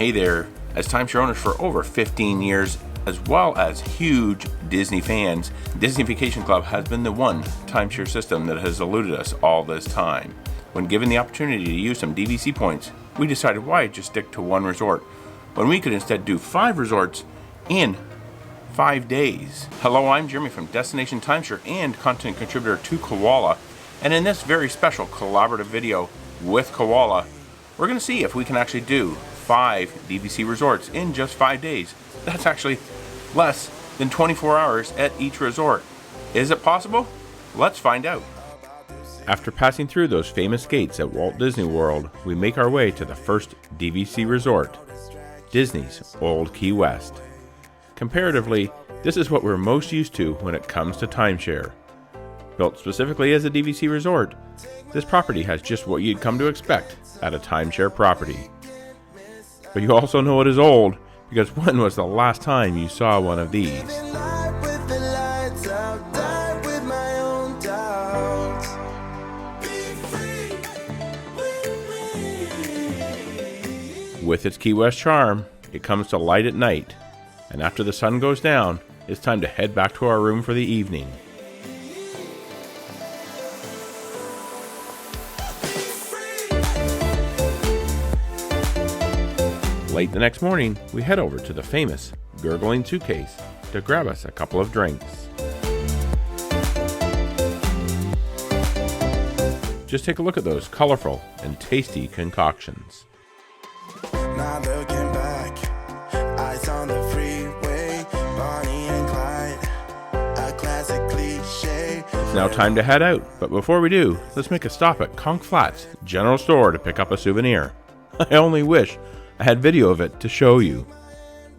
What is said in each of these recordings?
Hey there, as timeshare owners for over 15 years, as well as huge Disney fans, Disney Vacation Club has been the one timeshare system that has eluded us all this time. When given the opportunity to use some DVC points, we decided why just stick to one resort, when we could instead do 5 resorts in 5 days. Hello, I'm Jeremy from Destination Timeshare and content contributor to Koala, and in this very special collaborative video with Koala, we're going to see if we can actually do 5 DVC resorts in just 5 days. That's actually less than 24 hours at each resort. Is it possible? Let's find out. After passing through those famous gates at Walt Disney World, we make our way to the first DVC resort, Disney's Old Key West. Comparatively, this is what we're most used to when it comes to timeshare. Built specifically as a DVC resort, this property has just what you'd come to expect at a timeshare property. But you also know it is old, because when was the last time you saw one of these? With its Key West charm, it comes to light at night, and after the sun goes down, it's time to head back to our room for the evening. Late the next morning, we head over to the famous Gurgling Suitcase to grab us a couple of drinks. Just take a look at those colorful and tasty concoctions. Not looking back, eyes on the freeway, Bonnie and Clyde, a classic cliche. It's now time to head out, but before we do, let's make a stop at Conch Flats General Store to pick up a souvenir. I only wish I had video of it to show you.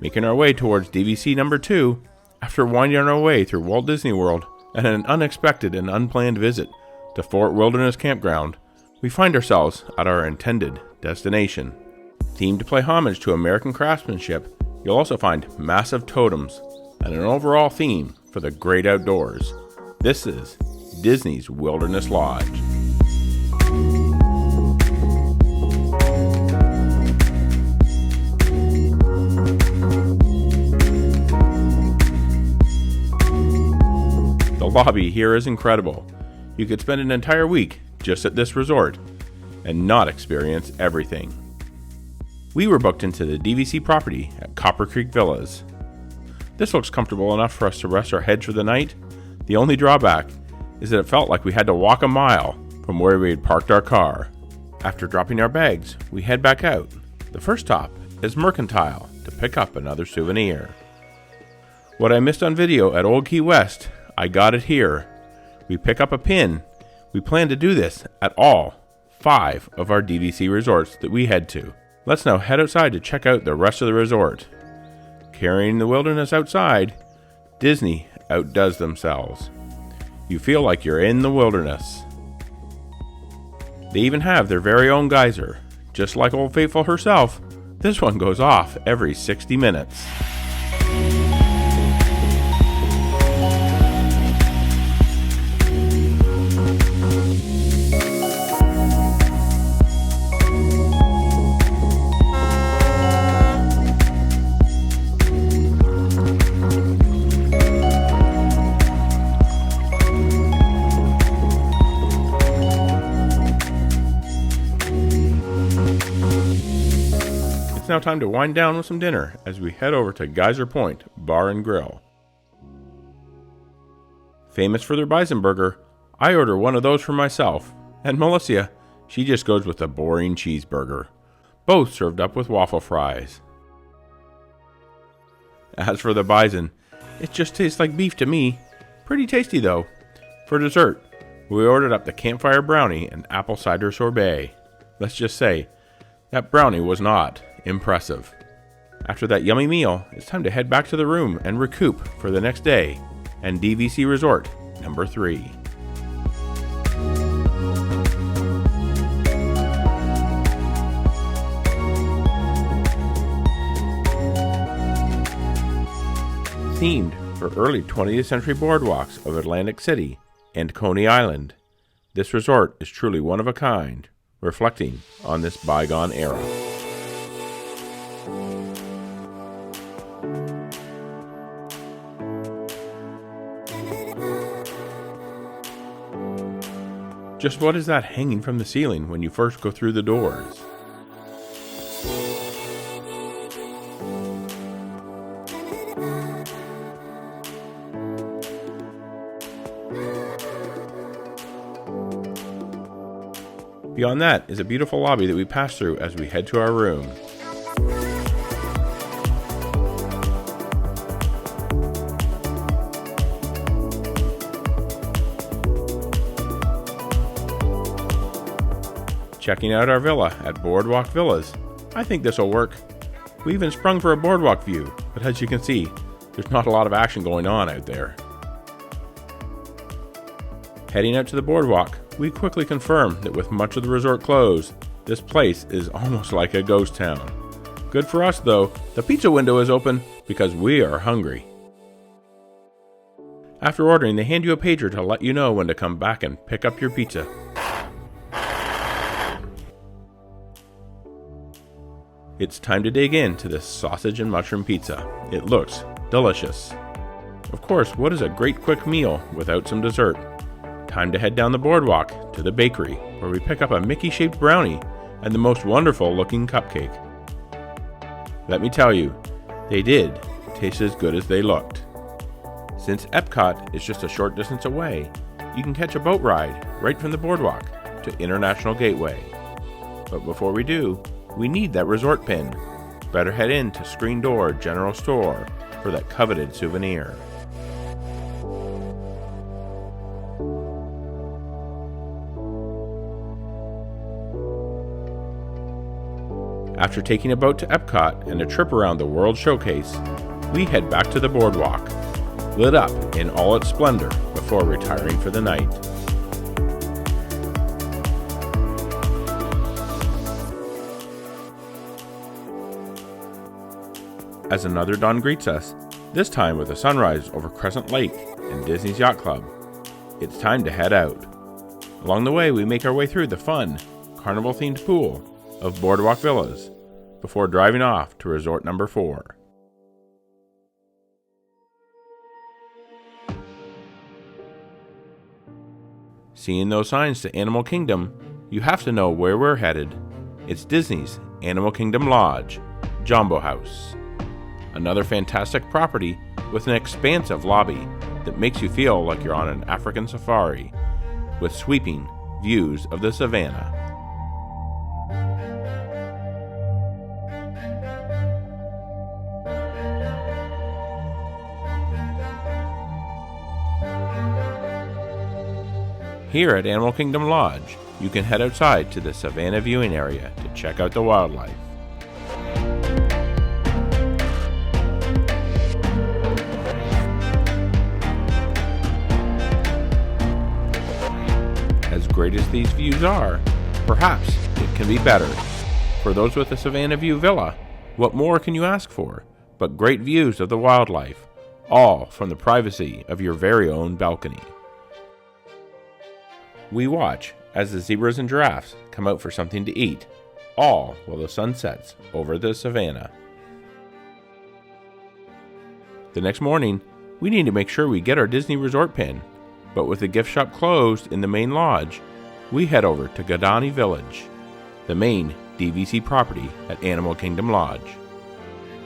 Making our way towards DVC number 2, after winding our way through Walt Disney World and an unexpected and unplanned visit to Fort Wilderness Campground, we find ourselves at our intended destination. Themed to pay homage to American craftsmanship, you'll also find massive totems and an overall theme for the great outdoors. This is Disney's Wilderness Lodge. The lobby here is incredible. You could spend an entire week just at this resort and not experience everything. We were booked into the DVC property at Copper Creek Villas. This looks comfortable enough for us to rest our heads for the night. The only drawback is that it felt like we had to walk a mile from where we had parked our car. After dropping our bags, we head back out. The first stop is Mercantile to pick up another souvenir. What I missed on video at Old Key West, I got it here. We pick up a pin. We plan to do this at all 5 of our DVC resorts that we head to. Let's now head outside to check out the rest of the resort. Carrying the wilderness outside, Disney outdoes themselves. You feel like you're in the wilderness. They even have their very own geyser. Just like Old Faithful herself, this one goes off every 60 minutes. It's now time to wind down with some dinner as we head over to Geyser Point Bar and Grill. Famous for their bison burger, I order one of those for myself, and Melissia, she just goes with a boring cheeseburger, both served up with waffle fries. As for the bison, it just tastes like beef to me. Pretty tasty though. For dessert, we ordered up the campfire brownie and apple cider sorbet. Let's just say, that brownie was not impressive. After that yummy meal, it's time to head back to the room and recoup for the next day and DVC Resort number 3. Themed for early 20th century boardwalks of Atlantic City and Coney Island, this resort is truly one of a kind, reflecting on this bygone era. Just what is that hanging from the ceiling when you first go through the doors? Beyond that is a beautiful lobby that we pass through as we head to our room. Checking out our villa at Boardwalk Villas. I think this will work. We even sprung for a boardwalk view, but as you can see, there's not a lot of action going on out there. Heading out to the boardwalk, we quickly confirm that with much of the resort closed, this place is almost like a ghost town. Good for us though, the pizza window is open because we are hungry. After ordering, they hand you a pager to let you know when to come back and pick up your pizza. It's time to dig into this sausage and mushroom pizza. It looks delicious. Of course, what is a great quick meal without some dessert? Time to head down the boardwalk to the bakery, where we pick up a Mickey-shaped brownie and the most wonderful looking cupcake. Let me tell you, they did taste as good as they looked. Since Epcot is just a short distance away, you can catch a boat ride right from the boardwalk to International Gateway. But before we do, we need that resort pin. Better head in to Screen Door General Store for that coveted souvenir. After taking a boat to Epcot and a trip around the World Showcase, we head back to the boardwalk, lit up in all its splendor before retiring for the night. As another dawn greets us, this time with a sunrise over Crescent Lake and Disney's Yacht Club, it's time to head out. Along the way, we make our way through the fun, carnival-themed pool of Boardwalk Villas before driving off to resort number 4. Seeing those signs to Animal Kingdom, you have to know where we're headed. It's Disney's Animal Kingdom Lodge, Jambo House. Another fantastic property with an expansive lobby that makes you feel like you're on an African safari, with sweeping views of the savannah. Here at Animal Kingdom Lodge, you can head outside to the Savannah viewing area to check out the wildlife. As great as these views are, perhaps it can be better. For those with a Savannah View villa, what more can you ask for but great views of the wildlife, all from the privacy of your very own balcony. We watch as the zebras and giraffes come out for something to eat, all while the sun sets over the savannah. The next morning, we need to make sure we get our Disney Resort pin, but with the gift shop closed in the main lodge, we head over to Gadani Village, the main DVC property at Animal Kingdom Lodge.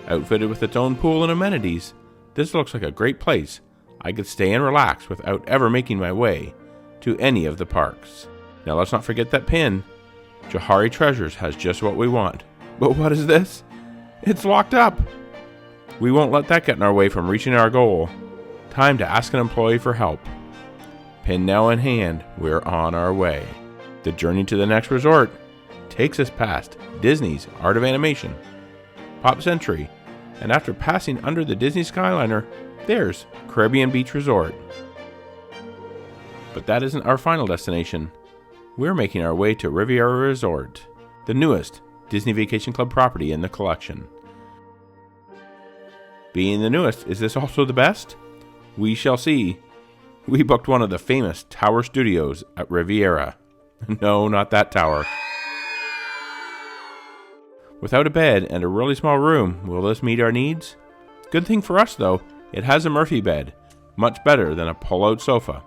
Outfitted with its own pool and amenities, this looks like a great place I could stay and relax without ever making my way to any of the parks. Now let's not forget that pin. Johari Treasures has just what we want. But what is this? It's locked up! We won't let that get in our way from reaching our goal. Time to ask an employee for help. Pin now in hand, we're on our way. The journey to the next resort takes us past Disney's Art of Animation, Pop Century, and after passing under the Disney Skyliner, there's Caribbean Beach Resort. But that isn't our final destination. We're making our way to Riviera Resort, the newest Disney Vacation Club property in the collection. Being the newest, is this also the best? We shall see. We booked one of the famous Tower Studios at Riviera. No, not that tower. Without a bed and a really small room, will this meet our needs? Good thing for us though, it has a Murphy bed, much better than a pull-out sofa.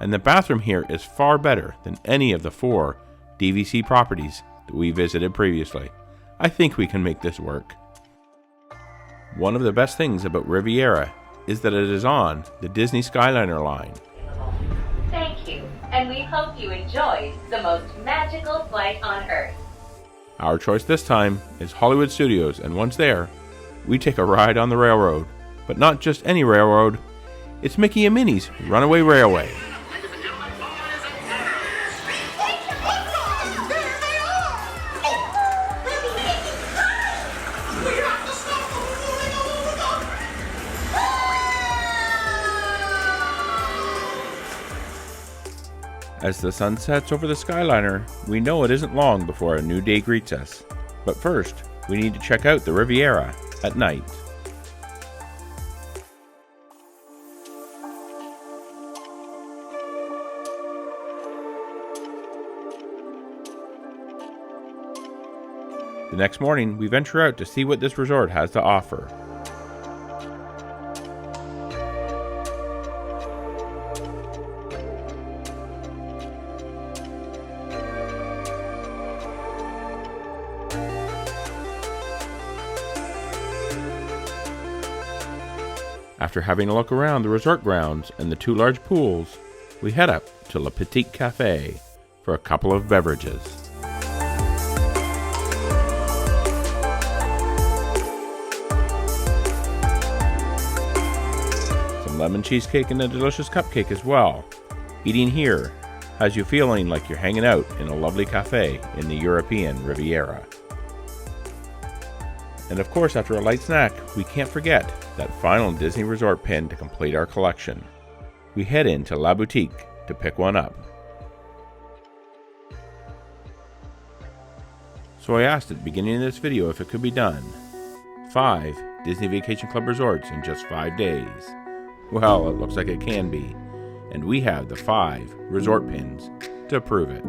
and the bathroom here is far better than any of the 4 DVC properties that we visited previously. I think we can make this work. One of the best things about Riviera is that it is on the Disney Skyliner line. Thank you, and we hope you enjoyed the most magical flight on Earth. Our choice this time is Hollywood Studios, and once there, we take a ride on the railroad. But not just any railroad, it's Mickey and Minnie's Runaway Railway. As the sun sets over the Skyliner, we know it isn't long before a new day greets us. But first, we need to check out the Riviera at night. The next morning, we venture out to see what this resort has to offer. After having a look around the resort grounds and the 2 large pools, we head up to Le Petit Cafe for a couple of beverages. Some lemon cheesecake and a delicious cupcake as well. Eating here has you feeling like you're hanging out in a lovely cafe in the European Riviera. And of course, after a light snack, we can't forget that final Disney Resort pin to complete our collection. We head into La Boutique to pick one up. So I asked at the beginning of this video if it could be done. 5 Disney Vacation Club resorts in just 5 days. Well, it looks like it can be. And we have the 5 resort pins to prove it.